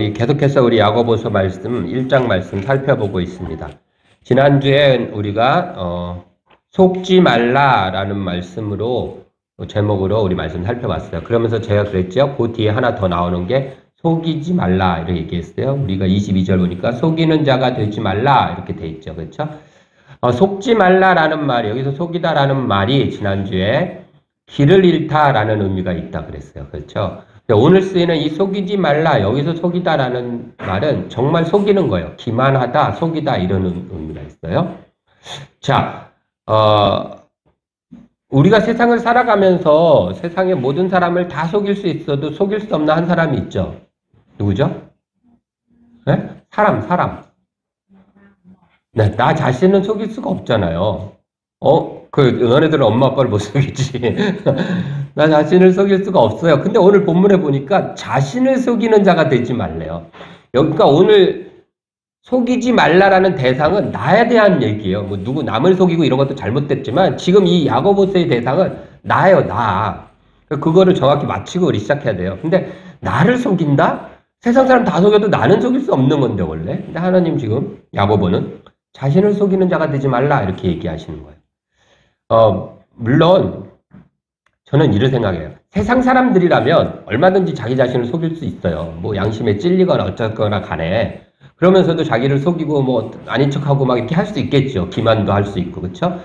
우리 계속해서 우리 야고보서 말씀 1장 말씀 살펴보고 있습니다. 지난주에 우리가 속지 말라라는 말씀으로 제목으로 우리 말씀 살펴봤어요. 그러면서 제가 그랬죠. 그 뒤에 하나 더 나오는 게 속이지 말라 이렇게 얘기했어요. 우리가 22절 보니까 속이는 자가 되지 말라 이렇게 돼 있죠. 그렇죠? 속지 말라라는 말이 여기서 속이다라는 말이 지난주에 길을 잃다라는 의미가 있다 그랬어요. 그렇죠? 오늘 쓰이는 이 속이지 말라 여기서 속이다라는 말은 정말 속이는 거예요. 기만하다, 속이다 이런 의미가 있어요. 자, 우리가 세상을 살아가면서 세상의 모든 사람을 다 속일 수 있어도 속일 수 없는 한 사람이 있죠. 누구죠? 네? 사람. 네, 나 자신은 속일 수가 없잖아요. 너네들은 엄마 아빠를 못 속이지. 나 자신을 속일 수가 없어요. 근데 오늘 본문에 보니까 자신을 속이는 자가 되지 말래요. 그러니까 오늘 속이지 말라라는 대상은 나에 대한 얘기예요. 뭐 누구 남을 속이고 이런 것도 잘못됐지만 지금 이 야고보서의 대상은 나예요, 나. 그거를 정확히 맞추고 우리 시작해야 돼요. 근데 나를 속인다? 세상 사람 다 속여도 나는 속일 수 없는 건데 원래. 근데 하나님 지금 야고보는 자신을 속이는 자가 되지 말라 이렇게 얘기하시는 거예요. 물론 저는 이런 생각해요. 세상 사람들이라면 얼마든지 자기 자신을 속일 수 있어요. 뭐 양심에 찔리거나 어쩌거나 간에. 그러면서도 자기를 속이고 뭐 아닌 척하고 막 이렇게 할 수 있겠죠. 기만도 할 수 있고. 그렇죠?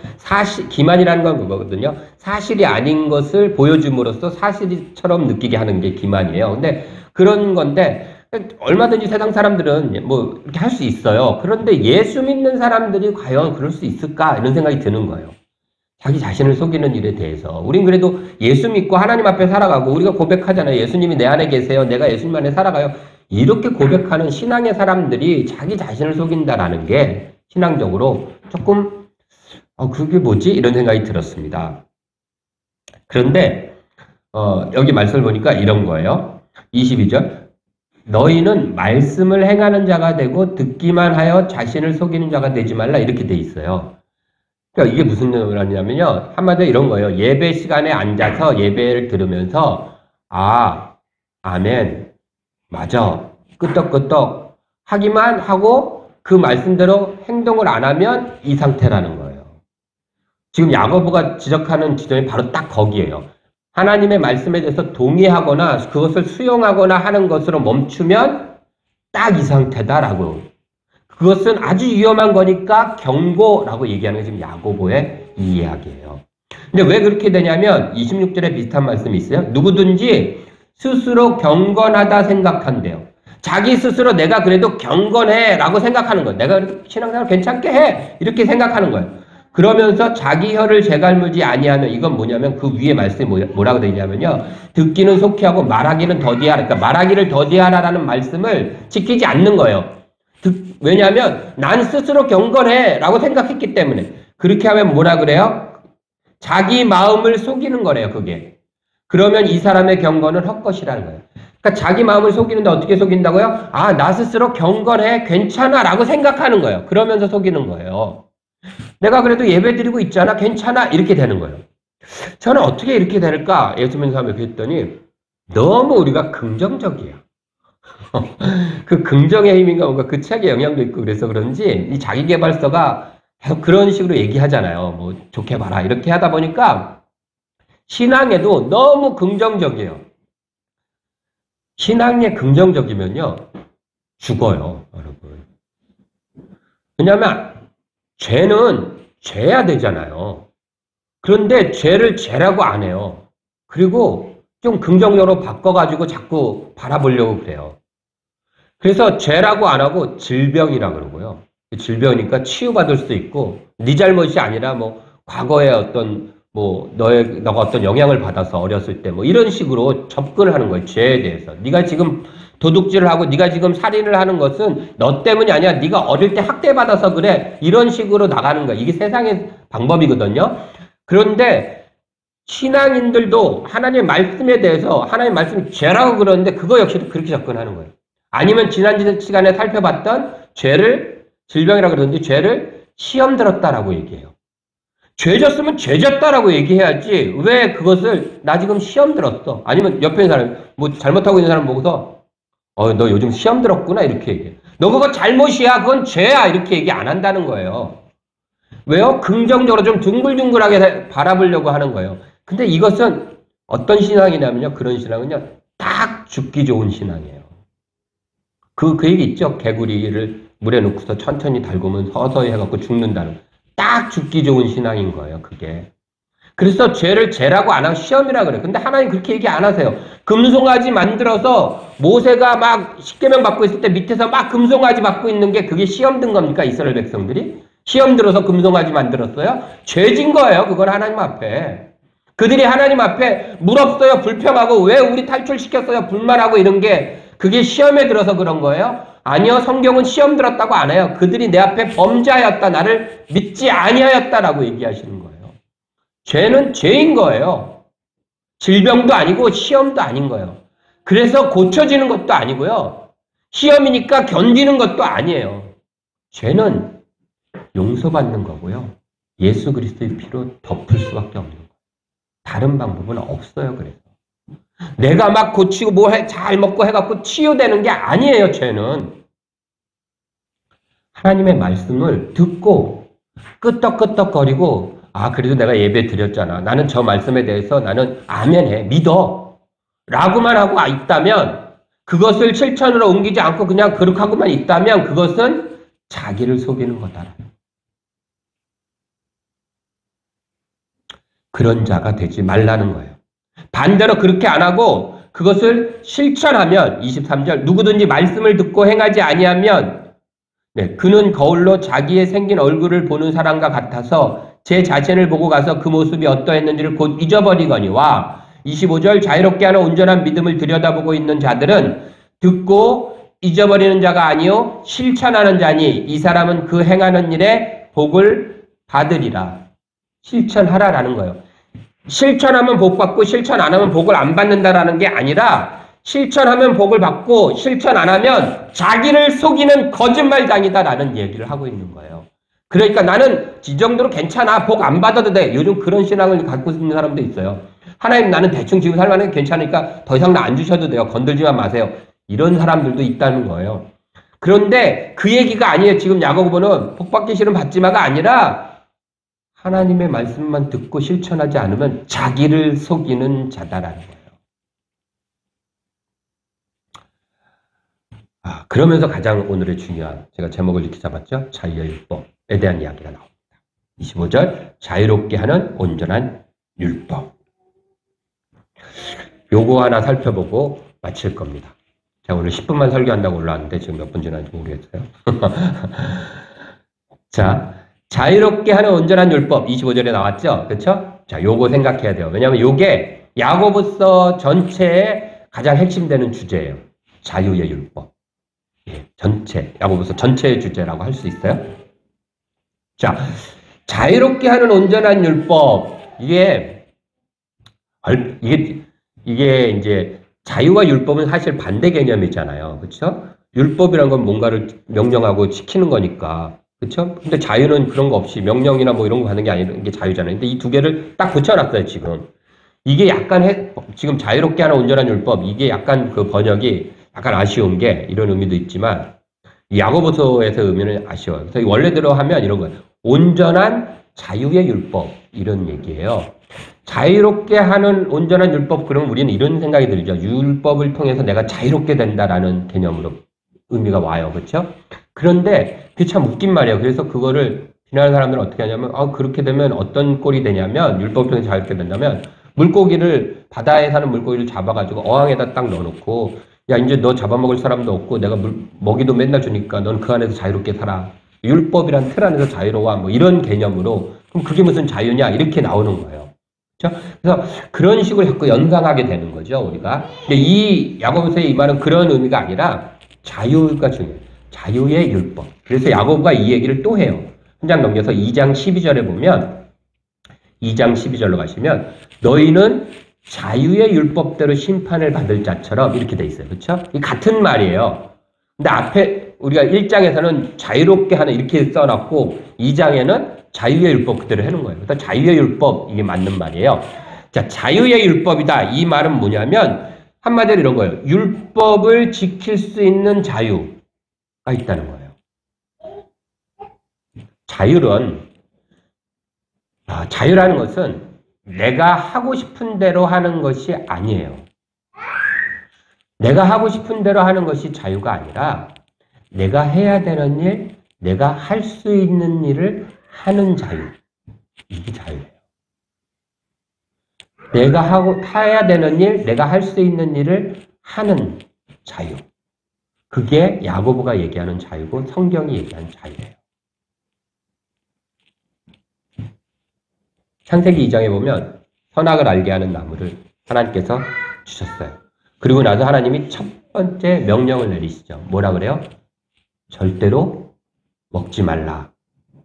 기만이라는 건 그거거든요. 사실이 아닌 것을 보여줌으로써 사실처럼 느끼게 하는 게 기만이에요. 근데 그런 건데 얼마든지 세상 사람들은 뭐 이렇게 할 수 있어요. 그런데 예수 믿는 사람들이 과연 그럴 수 있을까? 이런 생각이 드는 거예요. 자기 자신을 속이는 일에 대해서. 우린 그래도 예수 믿고 하나님 앞에 살아가고 우리가 고백하잖아요. 예수님이 내 안에 계세요. 내가 예수님 안에 살아가요. 이렇게 고백하는 신앙의 사람들이 자기 자신을 속인다라는 게 신앙적으로 조금 그게 뭐지? 이런 생각이 들었습니다. 그런데 여기 말씀을 보니까 이런 거예요. 22절 너희는 말씀을 행하는 자가 되고 듣기만 하여 자신을 속이는 자가 되지 말라 이렇게 돼 있어요. 그러니까 이게 무슨 말이냐면요. 한마디로 이런 거예요. 예배 시간에 앉아서 예배를 들으면서 아멘, 맞아, 끄떡끄떡 하기만 하고 그 말씀대로 행동을 안 하면 이 상태라는 거예요. 지금 야고보가 지적하는 지점이 바로 딱 거기에요. 하나님의 말씀에 대해서 동의하거나 그것을 수용하거나 하는 것으로 멈추면 딱 이 상태다라고. 그것은 아주 위험한 거니까 경고라고 얘기하는 게 지금 야고보의 이 이야기예요. 근데 왜 그렇게 되냐면 26절에 비슷한 말씀이 있어요. 누구든지 스스로 경건하다 생각한대요. 자기 스스로 내가 그래도 경건해 라고 생각하는 거예요. 내가 신앙생활 괜찮게 해 이렇게 생각하는 거예요. 그러면서 자기 혀를 재갈무지 아니하는 이건 뭐냐면 그 위에 말씀이 뭐라고 되어 있냐면요. 듣기는 속히 하고 말하기는 더디하라. 그러니까 말하기를 더디하라라는 말씀을 지키지 않는 거예요. 왜냐하면 난 스스로 경건해 라고 생각했기 때문에. 그렇게 하면 뭐라 그래요? 자기 마음을 속이는 거래요. 그게. 그러면 이 사람의 경건은 헛것이라는 거예요. 그러니까 자기 마음을 속이는데 어떻게 속인다고요? 나 스스로 경건해 괜찮아 라고 생각하는 거예요. 그러면서 속이는 거예요. 내가 그래도 예배 드리고 있잖아 괜찮아 이렇게 되는 거예요. 저는 어떻게 이렇게 될까? 예수 믿는 사람을 뵀더니 너무 우리가 긍정적이에요. 그 긍정의 힘인가 뭔가 그 책에 영향도 있고 그래서 그런지 이 자기계발서가 계속 그런 식으로 얘기하잖아요. 뭐 좋게 봐라 이렇게 하다 보니까 신앙에도 너무 긍정적이에요. 신앙에 긍정적이면요 죽어요 여러분. 왜냐하면 죄는 죄야 되잖아요. 그런데 죄를 죄라고 안 해요. 그리고 좀 긍정적으로 바꿔가지고 자꾸 바라보려고 그래요. 그래서 죄라고 안 하고 질병이라 그러고요. 질병이니까 치유받을 수도 있고 네 잘못이 아니라 뭐 과거에 어떤 뭐 너가 어떤 영향을 받아서 어렸을 때 뭐 이런 식으로 접근을 하는 거예요. 죄에 대해서. 네가 지금 도둑질을 하고 네가 지금 살인을 하는 것은 너 때문이 아니야. 네가 어릴 때 학대받아서 그래. 이런 식으로 나가는 거야. 이게 세상의 방법이거든요. 그런데 신앙인들도 하나님의 말씀에 대해서 하나님의 말씀이 죄라고 그러는데 그거 역시도 그렇게 접근하는 거예요. 아니면 지난 시간에 살펴봤던 죄를 질병이라고 그러는데 죄를 시험 들었다라고 얘기해요. 죄 졌으면 죄 졌다라고 얘기해야지 왜 그것을 나 지금 시험 들었어. 아니면 옆에 있는 사람 뭐 잘못하고 있는 사람 보고서 너 요즘 시험 들었구나. 이렇게 얘기해. 너 그거 잘못이야. 그건 죄야. 이렇게 얘기 안 한다는 거예요. 왜요? 긍정적으로 좀 둥글둥글하게 바라보려고 하는 거예요. 근데 이것은 어떤 신앙이냐면요. 그런 신앙은요. 딱 죽기 좋은 신앙이에요. 그 얘기 있죠. 개구리를 물에 넣고서 천천히 달구면 서서히 해갖고 죽는다는. 딱 죽기 좋은 신앙인 거예요. 그게. 그래서 죄를 죄라고 안 하고 시험이라 그래요. 근데 하나님 그렇게 얘기 안 하세요. 금송아지 만들어서 모세가 막 십계명 받고 있을 때 밑에서 막 금송아지 받고 있는 게 그게 시험 든 겁니까? 이스라엘 백성들이? 시험 들어서 금송아지 만들었어요? 죄진 거예요. 그건 하나님 앞에. 그들이 하나님 앞에 물 없어요. 불평하고 왜 우리 탈출시켰어요. 불만하고 이런 게 그게 시험에 들어서 그런 거예요? 아니요. 성경은 시험 들었다고 안 해요. 그들이 내 앞에 범죄하였다. 나를 믿지 아니하였다라고 얘기하시는 거예요. 죄는 죄인 거예요. 질병도 아니고 시험도 아닌 거예요. 그래서 고쳐지는 것도 아니고요. 시험이니까 견디는 것도 아니에요. 죄는 용서받는 거고요. 예수 그리스도의 피로 덮을 수밖에 없는 거예요. 다른 방법은 없어요. 그래서 내가 막 고치고 잘 먹고 해갖고 치유되는 게 아니에요. 죄는 하나님의 말씀을 듣고 끄떡끄떡거리고 그래도 내가 예배 드렸잖아. 나는 저 말씀에 대해서 나는 아멘해. 믿어. 라고만 하고 있다면 그것을 실천으로 옮기지 않고 그냥 그렇게 하고만 있다면 그것은 자기를 속이는 거다. 그런 자가 되지 말라는 거예요. 반대로 그렇게 안 하고 그것을 실천하면 23절 누구든지 말씀을 듣고 행하지 아니하면 그는 거울로 자기의 생긴 얼굴을 보는 사람과 같아서 제 자신을 보고 가서 그 모습이 어떠했는지를 곧 잊어버리거니와 25절 자유롭게 하는 온전한 믿음을 들여다보고 있는 자들은 듣고 잊어버리는 자가 아니요 실천하는 자니 이 사람은 그 행하는 일에 복을 받으리라. 실천하라라는 거예요. 실천하면 복 받고 실천 안 하면 복을 안 받는다라는 게 아니라 실천하면 복을 받고 실천 안 하면 자기를 속이는 거짓말장이다라는 얘기를 하고 있는 거예요. 그러니까 나는 이 정도로 괜찮아. 복 안 받아도 돼. 요즘 그런 신앙을 갖고 있는 사람도 있어요. 하나님 나는 대충 지금 살만하게 괜찮으니까 더 이상 나 안 주셔도 돼요. 건들지만 마세요. 이런 사람들도 있다는 거예요. 그런데 그 얘기가 아니에요. 지금 야고보는 복 받기 싫으면 받지마가 아니라 하나님의 말씀만 듣고 실천하지 않으면 자기를 속이는 자다라는 거예요. 그러면서 가장 오늘의 중요한 제가 제목을 이렇게 잡았죠. 자유의 율법에 대한 이야기가 나옵니다. 25절 자유롭게 하는 온전한 율법. 요거 하나 살펴보고 마칠 겁니다. 제가 오늘 10분만 설교한다고 올라왔는데 지금 몇 분 지났는지 모르겠어요. 자, 자유롭게 하는 온전한 율법 25절에 나왔죠. 그렇죠? 자, 요거 생각해야 돼요. 왜냐하면 요게 야고보서 전체의 가장 핵심되는 주제예요. 자유의 율법. 전체, 야고보서 전체의 주제라고 할 수 있어요. 자, 자유롭게 하는 온전한 율법. 이게 이제 자유와 율법은 사실 반대 개념이잖아요. 그렇죠? 율법이란 건 뭔가를 명령하고 지키는 거니까. 그렇죠? 근데 자유는 그런 거 없이 명령이나 뭐 이런 거 하는 게 아니라 게 자유잖아요. 근데 이 두 개를 딱 붙여놨어요, 지금. 이게 약간 지금 자유롭게 하는 온전한 율법, 이게 약간 그 번역이 약간 아쉬운 게 이런 의미도 있지만 야고보서에서 의미는 아쉬워요. 그래서 원래대로 하면 이런 거예요. 온전한 자유의 율법 이런 얘기예요. 자유롭게 하는 온전한 율법 그러면 우리는 이런 생각이 들죠. 율법을 통해서 내가 자유롭게 된다라는 개념으로 의미가 와요. 그렇죠? 그런데 그게 참 웃긴 말이에요. 그래서 그거를 비난하는 사람들은 어떻게 하냐면 그렇게 되면 어떤 꼴이 되냐면 율법을 통해서 자유롭게 된다면 물고기를 바다에 사는 물고기를 잡아가지고 어항에다 딱 넣어놓고 야 이제 너 잡아먹을 사람도 없고 내가 먹이도 맨날 주니까 넌 그 안에서 자유롭게 살아. 율법이란 틀 안에서 자유로워. 뭐 이런 개념으로 그럼 그게 무슨 자유냐 이렇게 나오는 거예요. 그렇죠? 그래서 그런 식으로 자꾸 연상하게 되는 거죠 우리가. 근데 이 야고보서의 이 말은 그런 의미가 아니라 자유가 중요해요. 자유의 율법. 그래서 야고보가 이 얘기를 또 해요. 한 장 넘겨서 2장 12절에 보면 2장 12절로 가시면 너희는 자유의 율법대로 심판을 받을 자처럼 이렇게 돼 있어요. 그렇죠? 이 같은 말이에요. 근데 앞에 우리가 1장에서는 자유롭게 하는 이렇게 써놨고 2장에는 자유의 율법 그대로 해놓은 거예요. 그래서 자유의 율법 이게 맞는 말이에요. 자, 자유의 율법이다. 이 말은 뭐냐면 한마디로 이런 거예요. 율법을 지킬 수 있는 자유가 있다는 거예요. 자유라는 것은 내가 하고 싶은 대로 하는 것이 아니에요. 내가 하고 싶은 대로 하는 것이 자유가 아니라 내가 해야 되는 일, 내가 할 수 있는 일을 하는 자유. 이게 자유예요. 내가 해야 되는 일, 내가 할 수 있는 일을 하는 자유. 그게 야고보가 얘기하는 자유고 성경이 얘기하는 자유예요. 창세기 2장에 보면 선악을 알게 하는 나무를 하나님께서 주셨어요. 그리고 나서 하나님이 첫 번째 명령을 내리시죠. 뭐라 그래요? 절대로 먹지 말라.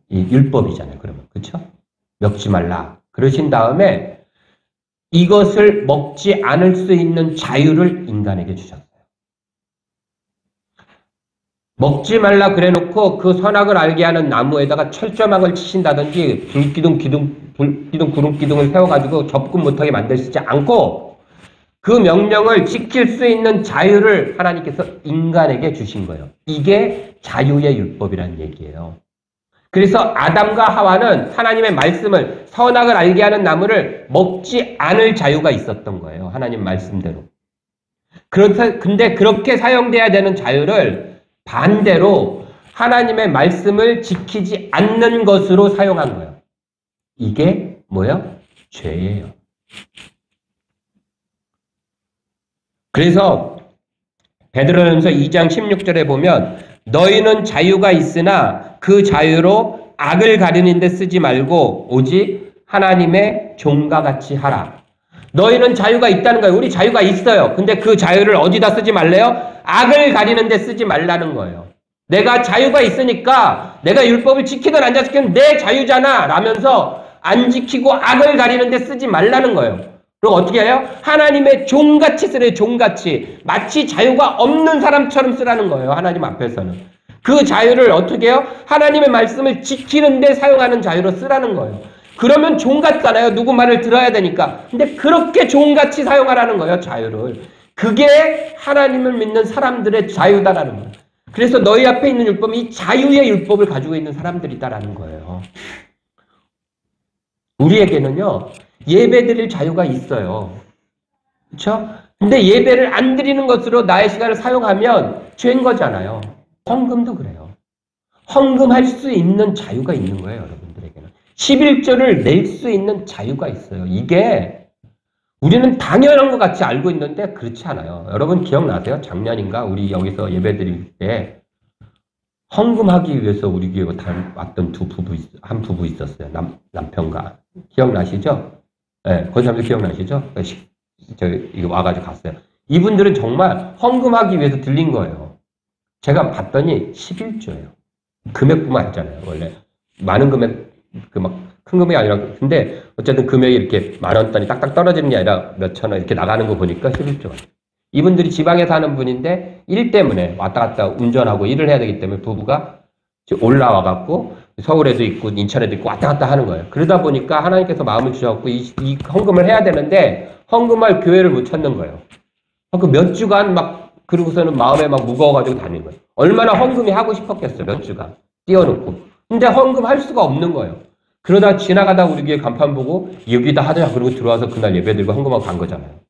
이 율법이잖아요. 그러면 그렇죠? 먹지 말라. 그러신 다음에 이것을 먹지 않을 수 있는 자유를 인간에게 주셨어요. 먹지 말라 그래놓고 그 선악을 알게 하는 나무에다가 철조망을 치신다든지 불기둥, 구름기둥을 세워가지고 접근 못하게 만드시지 않고 그 명령을 지킬 수 있는 자유를 하나님께서 인간에게 주신 거예요. 이게 자유의 율법이라는 얘기예요. 그래서 아담과 하와는 하나님의 말씀을 선악을 알게 하는 나무를 먹지 않을 자유가 있었던 거예요. 하나님 말씀대로. 근데 그렇게 사용돼야 되는 자유를 반대로 하나님의 말씀을 지키지 않는 것으로 사용한 거예요. 이게 뭐예요? 죄예요. 그래서 베드로전서 2장 16절에 보면 너희는 자유가 있으나 그 자유로 악을 가리는 데 쓰지 말고 오직 하나님의 종과 같이 하라. 너희는 자유가 있다는 거예요. 우리 자유가 있어요. 근데 그 자유를 어디다 쓰지 말래요? 악을 가리는 데 쓰지 말라는 거예요. 내가 자유가 있으니까 내가 율법을 지키든 안 지키든 내 자유잖아 라면서 안 지키고 악을 가리는 데 쓰지 말라는 거예요. 그리고 어떻게 해요? 하나님의 종같이 쓰래요. 종같이. 마치 자유가 없는 사람처럼 쓰라는 거예요. 하나님 앞에서는. 그 자유를 어떻게 해요? 하나님의 말씀을 지키는 데 사용하는 자유로 쓰라는 거예요. 그러면 종 같잖아요. 누구 말을 들어야 되니까. 근데 그렇게 종같이 사용하라는 거예요. 자유를. 그게 하나님을 믿는 사람들의 자유다라는 거예요. 그래서 너희 앞에 있는 율법은 이 자유의 율법을 가지고 있는 사람들이다라는 거예요. 우리에게는요. 예배 드릴 자유가 있어요. 그렇죠? 근데 예배를 안 드리는 것으로 나의 시간을 사용하면 죄인 거잖아요. 헌금도 그래요. 헌금할 수 있는 자유가 있는 거예요. 여러분들에게는. 11조를 낼 수 있는 자유가 있어요. 이게 우리는 당연한 것 같이 알고 있는데 그렇지 않아요. 여러분 기억나세요? 작년인가 우리 여기서 예배 드릴 때 헌금하기 위해서 우리 교회 왔던 한 부부 있었어요. 남편과. 기억나시죠? 네, 그 사람들 기억나시죠? 이거 와가지고 갔어요. 이분들은 정말 헌금하기 위해서 들린 거예요. 제가 봤더니 11조예요. 금액뿐만 아니잖아요. 원래 많은 금액, 큰 금액이 아니라, 근데 어쨌든 금액이 이렇게 10,000원 단위 딱딱 떨어지는 게 아니라 몇천 원 이렇게 나가는 거 보니까 11조가. 이분들이 지방에 사는 분인데 일 때문에 왔다 갔다 운전하고 일을 해야 되기 때문에 부부가 올라와갖고 서울에도 있고 인천에도 있고 왔다 갔다 하는 거예요. 그러다 보니까 하나님께서 마음을 주셔갖고 이 헌금을 해야 되는데 헌금할 교회를 못 찾는 거예요. 그 몇 주간 그러고서는 마음에 무거워가지고 다니는 거예요. 얼마나 헌금이 하고 싶었겠어요. 몇 주간 띄워놓고. 근데 헌금할 수가 없는 거예요. 그러다 지나가다 우리 교회 간판 보고 여기다 하자 그러고 들어와서 그날 예배 드리고 헌금하고 간 거잖아요.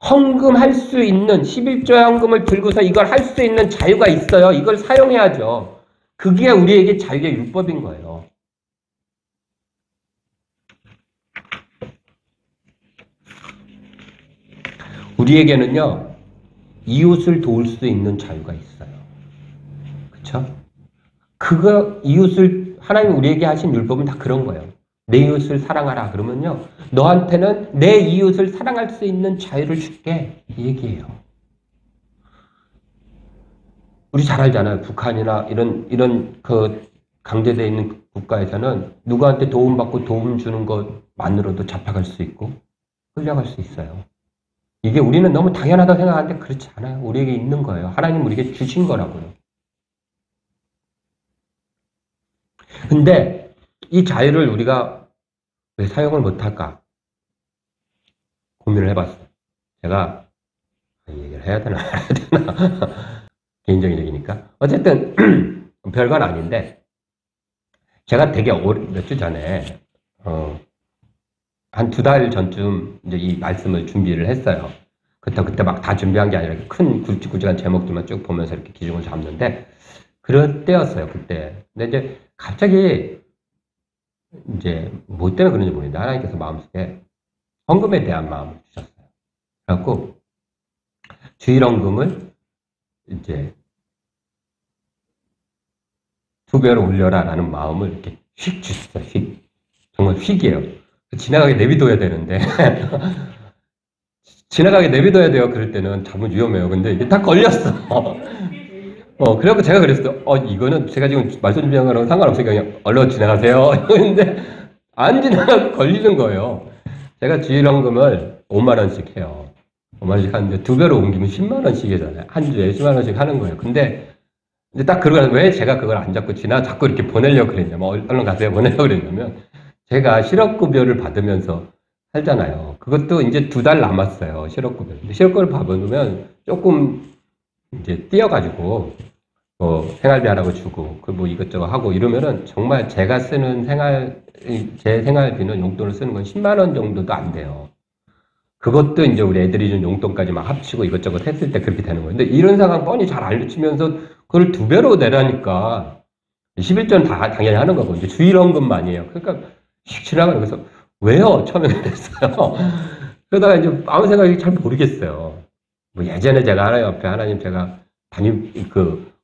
헌금할 수 있는 11조의 헌금을 들고서 이걸 할 수 있는 자유가 있어요. 이걸 사용해야죠. 그게 우리에게 자유의 율법인 거예요. 우리에게는요. 이웃을 도울 수 있는 자유가 있어요. 그렇죠? 이웃을 하나님 우리에게 하신 율법은 다 그런 거예요. 내 이웃을 사랑하라 그러면요. 너한테는 내 이웃을 사랑할 수 있는 자유를 줄게. 이 얘기예요. 우리 잘 알잖아요. 북한이나 이런 강제되어 있는 국가에서는 누구한테 도움받고 도움 주는 것만으로도 잡혀갈 수 있고 끌려갈 수 있어요. 이게 우리는 너무 당연하다고 생각하는데 그렇지 않아요. 우리에게 있는 거예요. 하나님 우리에게 주신 거라고요. 근데 이 자유를 우리가 왜 사용을 못할까 고민을 해봤어요. 제가 이 얘기를 해야 되나 말아야 되나 개인적인 얘기니까 어쨌든 별건 아닌데 제가 되게 몇 주 전에 한 2달 전쯤 이제 이 말씀을 준비를 했어요. 그때 막 다 준비한 게 아니라 큰 굵직굵직한 제목들만 쭉 보면서 이렇게 기준을 잡는데 그럴 때였어요. 그때. 근데 이제 갑자기 이제 뭐 때문에 그런지 모르겠는데 하나님께서 마음속에 헌금에 대한 마음을 주셨어요. 그래갖고 주일헌금을 이제 2배로 올려라 라는 마음을 이렇게 휙 주셨어요. 휙. 정말 휙이에요. 지나가게 내비둬야 되는데 지나가게 내비둬야 돼요. 그럴 때는 잡으면 위험해요. 근데 이게 다 걸렸어. 그래갖고 제가 그랬어요. 이거는 제가 지금 말씀 준비한 거랑 상관없으니까 그냥 얼른 지나가세요. 근데 안 지나가고 걸리는 거예요. 제가 주일헌금을 5만원씩 해요. 5만원씩 하는데 2배로 옮기면 10만원씩이잖아요. 한 주에 10만원씩 하는 거예요. 근데 이제 딱 그러고 왜 제가 그걸 안 잡고 자꾸 이렇게 보내려고 그랬냐면, 얼른 가세요. 보내려고 그랬냐면, 제가 실업급여를 받으면서 살잖아요. 그것도 이제 2달 남았어요. 실업급여. 근데 실업급여를 받으면 조금 이제 띄어가지고, 생활비 하라고 주고, 뭐 이것저것 하고 이러면은 정말 제가 쓰는 제 생활비는 용돈을 쓰는 건 10만원 정도도 안 돼요. 그것도 이제 우리 애들이 준 용돈까지 막 합치고 이것저것 했을 때 그렇게 되는 거예요. 근데 이런 상황 뻔히 잘 알려치면서 그걸 2배로 내라니까 11조는 당연히 하는 거고 이제 주일헌금만이에요. 그러니까 휙 지나가는 거에서 왜요? 처음에 그랬어요. 그러다가 이제 아무 생각이 잘 모르겠어요. 뭐 예전에 제가 하나님 앞에 하나님 제가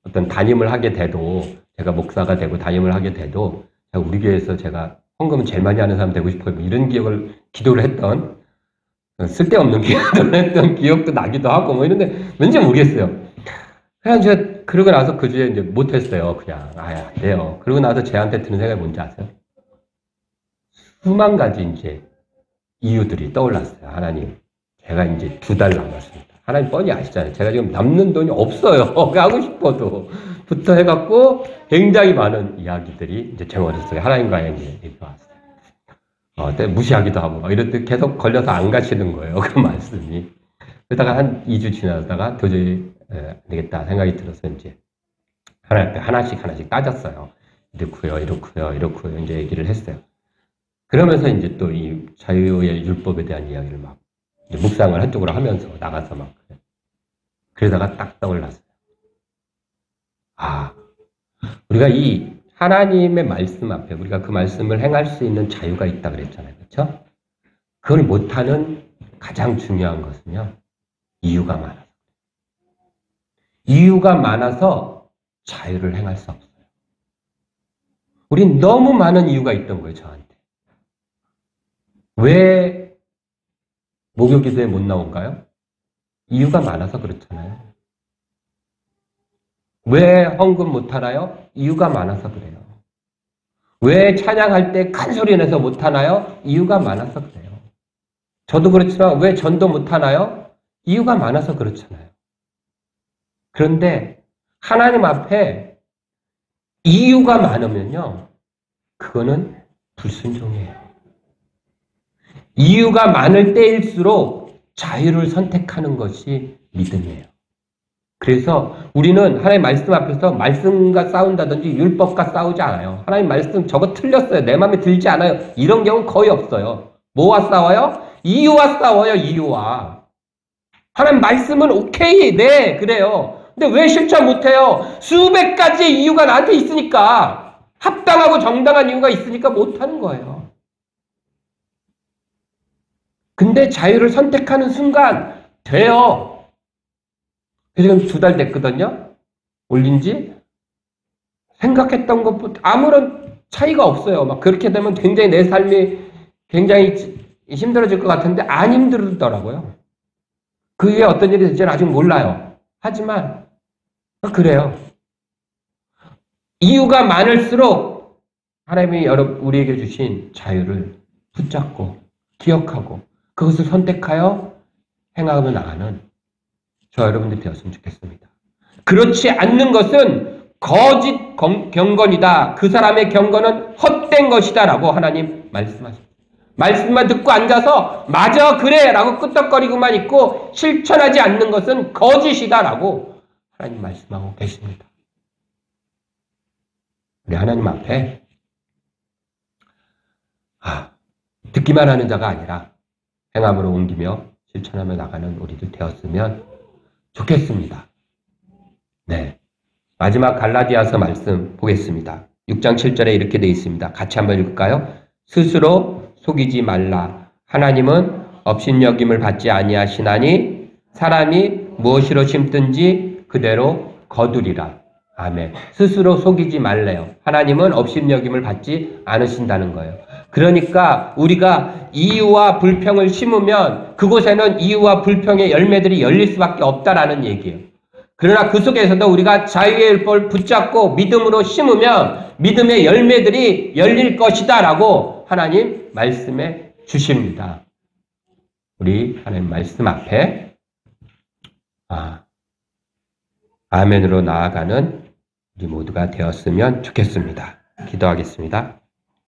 어떤 담임을 하게 돼도 제가 목사가 되고 담임을 하게 돼도 제가 우리 교회에서 제가 헌금을 제일 많이 하는 사람 되고 싶어요. 뭐 이런 기도를 했던 쓸데없는 기도를 했던 기억도 나기도 하고 뭐 이런데 왠지 모르겠어요. 그냥 제가 그러고 나서 그 주에 이제 못했어요. 그냥 안 돼요. 그러고 나서 제한테 드는 생각이 뭔지 아세요? 수만 가지 이제 이유들이 떠올랐어요. 하나님, 제가 이제 2달 남았습니다. 하나님 뻔히 아시잖아요. 제가 지금 남는 돈이 없어요. 하고 싶어도 부터 해갖고 굉장히 많은 이야기들이 이제 제 머릿속에 하나님과의 이제 이렇게 왔어요. 무시하기도 하고 막 이럴 때 계속 걸려서 안 가시는 거예요. 그 말씀이. 그러다가 한 2주 지나다가 도저히 안 되겠다 생각이 들어서 이제 하나님 앞에 하나씩 따졌어요. 이렇고요, 이제 얘기를 했어요. 그러면서 이제 또 이 자유의 율법에 대한 이야기를 막 이제 묵상을 한쪽으로 하면서 나가서 막 그러다가 딱 떠올랐어요. 우리가 이 하나님의 말씀 앞에 우리가 그 말씀을 행할 수 있는 자유가 있다 그랬잖아요. 그렇죠? 그걸 못하는 가장 중요한 것은요. 이유가 많아서. 이유가 많아서 자유를 행할 수 없어요. 우린 너무 많은 이유가 있던 거예요. 저한테. 왜 목요기도에 못 나온가요? 이유가 많아서 그렇잖아요. 왜 헌금 못하나요? 이유가 많아서 그래요. 왜 찬양할 때 큰 소리 내서 못하나요? 이유가 많아서 그래요. 저도 그렇지만 왜 전도 못하나요? 이유가 많아서 그렇잖아요. 그런데 하나님 앞에 이유가 많으면요. 그거는 불순종이에요. 이유가 많을 때일수록 자유를 선택하는 것이 믿음이에요. 그래서 우리는 하나님 말씀 앞에서 말씀과 싸운다든지 율법과 싸우지 않아요. 하나님 말씀 저거 틀렸어요. 내 마음에 들지 않아요. 이런 경우는 거의 없어요. 뭐와 싸워요? 이유와 싸워요. 이유와. 하나님 말씀은 오케이. 네. 그래요. 근데 왜 실천 못해요? 수백 가지의 이유가 나한테 있으니까. 합당하고 정당한 이유가 있으니까 못하는 거예요. 근데 자유를 선택하는 순간 돼요. 지금 2달 됐거든요. 올린 지 생각했던 것보다 아무런 차이가 없어요. 막 그렇게 되면 굉장히 내 삶이 굉장히 힘들어질 것 같은데 안 힘들더라고요. 그게 어떤 일이 될지는 아직 몰라요. 하지만 그래요. 이유가 많을수록 하나님이 우리에게 주신 자유를 붙잡고 기억하고 그것을 선택하여 행하며 나가는 저와 여러분들이 되었으면 좋겠습니다. 그렇지 않는 것은 거짓 경건이다. 그 사람의 경건은 헛된 것이다 라고 하나님 말씀하십니다. 말씀만 듣고 앉아서 맞아 그래 라고 끄떡거리고만 있고 실천하지 않는 것은 거짓이다 라고 하나님 말씀하고 계십니다. 우리 하나님 앞에 듣기만 하는 자가 아니라 행함으로 옮기며 실천하며 나가는 우리들 되었으면 좋겠습니다. 네, 마지막 갈라디아서 말씀 보겠습니다. 6장 7절에 이렇게 되어 있습니다. 같이 한번 읽을까요? 스스로 속이지 말라. 하나님은 업신여김을 받지 아니하시나니 사람이 무엇으로 심든지 그대로 거두리라. 아멘. 스스로 속이지 말래요. 하나님은 업신여김을 받지 않으신다는 거예요. 그러니까 우리가 이유와 불평을 심으면 그곳에는 이유와 불평의 열매들이 열릴 수밖에 없다라는 얘기예요. 그러나 그 속에서도 우리가 자유의 율법을 붙잡고 믿음으로 심으면 믿음의 열매들이 열릴 것이다 라고 하나님 말씀해 주십니다. 우리 하나님 말씀 앞에 아멘으로 나아가는 우리 모두가 되었으면 좋겠습니다. 기도하겠습니다.